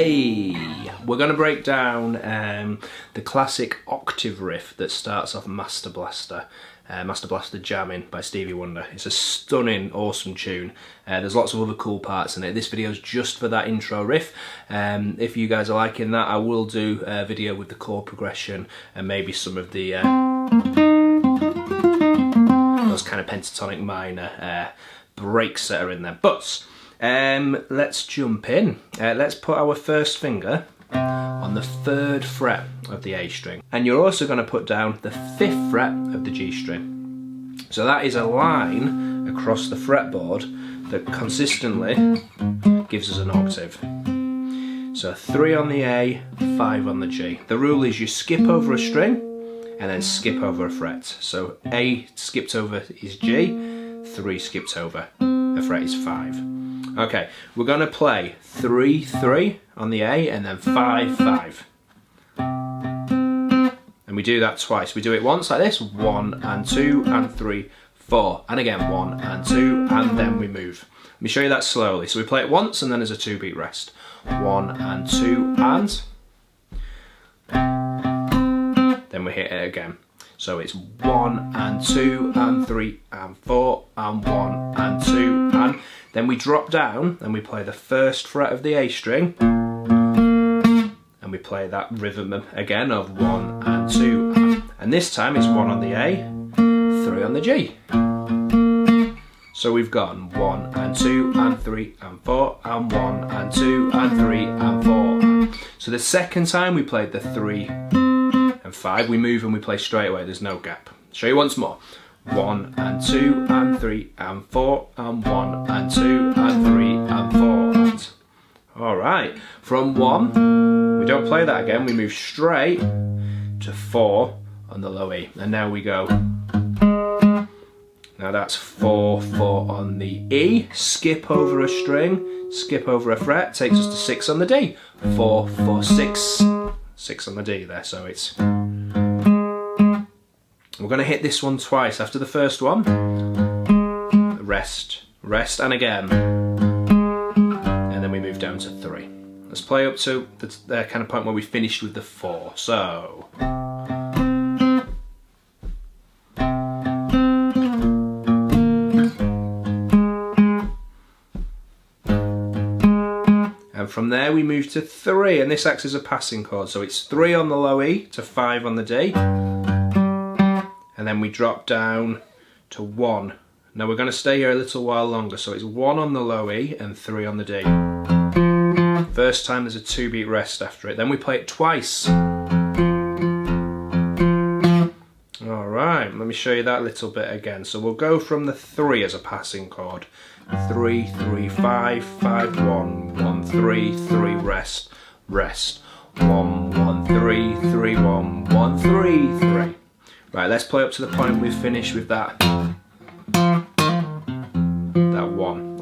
Hey, we're going to break down the classic octave riff that starts off Master Blaster Jammin by Stevie Wonder. It's a stunning, awesome tune. There's lots of other cool parts in it. This video is just for that intro riff. If you guys are liking that, I will do a video with the chord progression and maybe some of the those kind of pentatonic minor breaks that are in there. But let's jump in. Let's put our first finger on the 3rd fret of the A string, and you're also going to put down the 5th fret of the G string. So that is a line across the fretboard that consistently gives us an octave. So 3 on the A, 5 on the G. The rule is you skip over a string and then skip over a fret. So A skipped over is G, 3 skipped over a fret is 5. Okay, we're going to play 3, 3 on the A and then 5, 5. And we do that twice. We do it once like this, 1 and 2 and 3, 4. And again, 1 and 2, and then we move. Let me show you that slowly. So we play it once and then there's a 2-beat rest. 1 and 2 and... then we hit it again. So it's 1 and 2 and 3 and 4 and 1 and 2 and... then we drop down and we play the 1st fret of the A string and we play that rhythm again of 1 and 2 and this time it's 1 on the A, 3 on the G. So we've gone 1 and 2 and 3 and 4 and 1 and 2 and 3 and 4. So the second time we played the 3 and 5, we move and we play straight away, there's no gap. Show you once more. 1 and 2 and 3 and 4 and 1 and 2 and 3 and 4 and... Alright, from 1, we don't play that again, we move straight to 4 on the low E. And now we go... now that's 4, 4 on the E, skip over a string, skip over a fret, takes us to 6 on the D. 4, 4, 6, 6 on the D there, so it's... we're going to hit this one twice. After the first one, rest, rest, and again. And then we move down to 3. Let's play up to the kind of point where we finished with the 4. So... and from there we move to 3, and this acts as a passing chord. So it's 3 on the low E to 5 on the D. And then we drop down to 1. Now we're going to stay here a little while longer, so it's 1 on the low E and 3 on the D. First time there's a 2-beat rest after it, then we play it twice. Alright, let me show you that little bit again. So we'll go from the 3 as a passing chord. 3, 3, 5, 5, 1, 1, 3, 3, rest, rest. 1, 1, 3, 3, 1, 1, 3, 3. Right, let's play up to the point we've finished with that 1.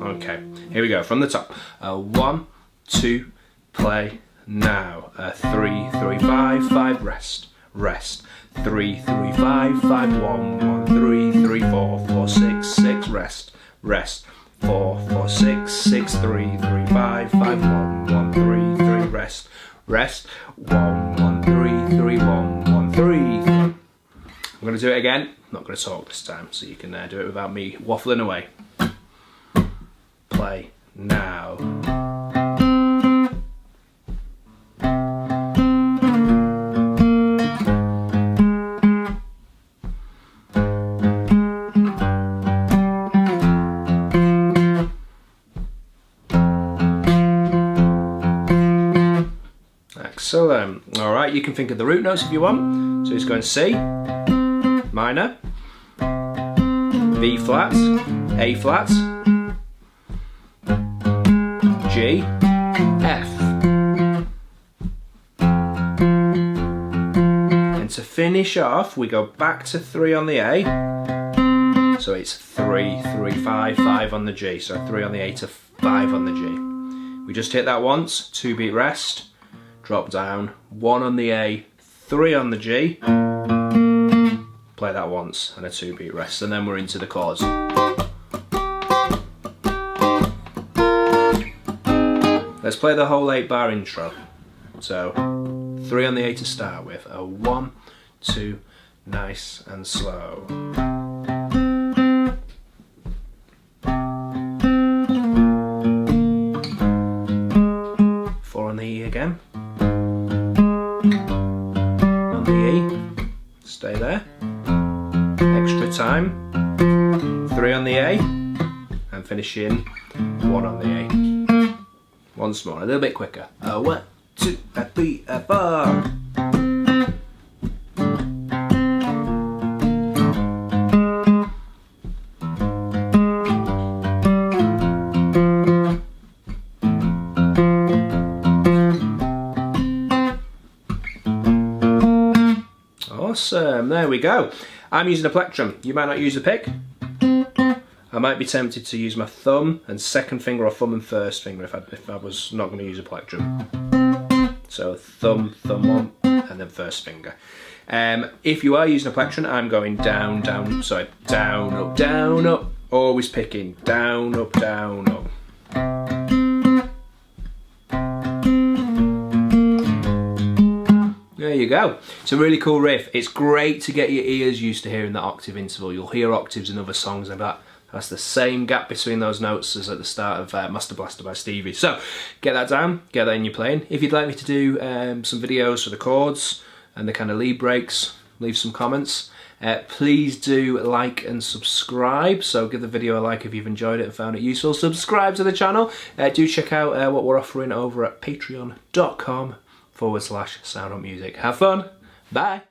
Okay, here we go, from the top. 1, 2, play now. 3, 3, 5, 5, rest, rest. 3, 3, 5, 5, 1, 1, 3, 3, 4, 4, 6, 6, rest, rest. 4, 4, 6, 6, 3, 3, 5, 5, 1, 1, 3, 3, rest, rest. 1, 1, 3, 3, 1, 1, 3, 3. I'm going to do it again. I'm not going to talk this time, so you can do it without me waffling away. Play now. Excellent. Alright, you can think of the root notes if you want. So it's going C, minor, B flat, A flat, G, F. And to finish off, we go back to 3 on the A. So it's 3, 3, 5, 5 on the G. So 3 on the A to 5 on the G. We just hit that once, 2-beat rest, drop down, 1 on the A, 3 on the G. Play that once and a 2-beat rest, and then we're into the chords. Let's play the whole 8-bar intro. So 3 on the A to start with. A 1, 2, nice and slow. 4 on the E again. On the E, stay there. Extra time. 3 on the A, and finishing 1 on the A. Once more, a little bit quicker. A 1, 2, a 3, a 4. Awesome, there we go. I'm using a plectrum. You might not use a pick. I might be tempted to use my thumb and second finger, or thumb and first finger if I was not going to use a plectrum. So thumb, thumb 1, and then first finger. If you are using a plectrum, I'm going down, down, sorry, down, up, down, up. Always picking down, up, down, up. There you go. It's a really cool riff. It's great to get your ears used to hearing that octave interval. You'll hear octaves in other songs and that's the same gap between those notes as at the start of Master Blaster by Stevie. So get that down, get that in your playing. If you'd like me to do some videos for the chords and the kind of lead breaks, leave some comments. Please do like and subscribe. So give the video a like if you've enjoyed it and found it useful. Subscribe to the channel. Do check out what we're offering over at patreon.com/SoundUpMusic. Have fun. Bye.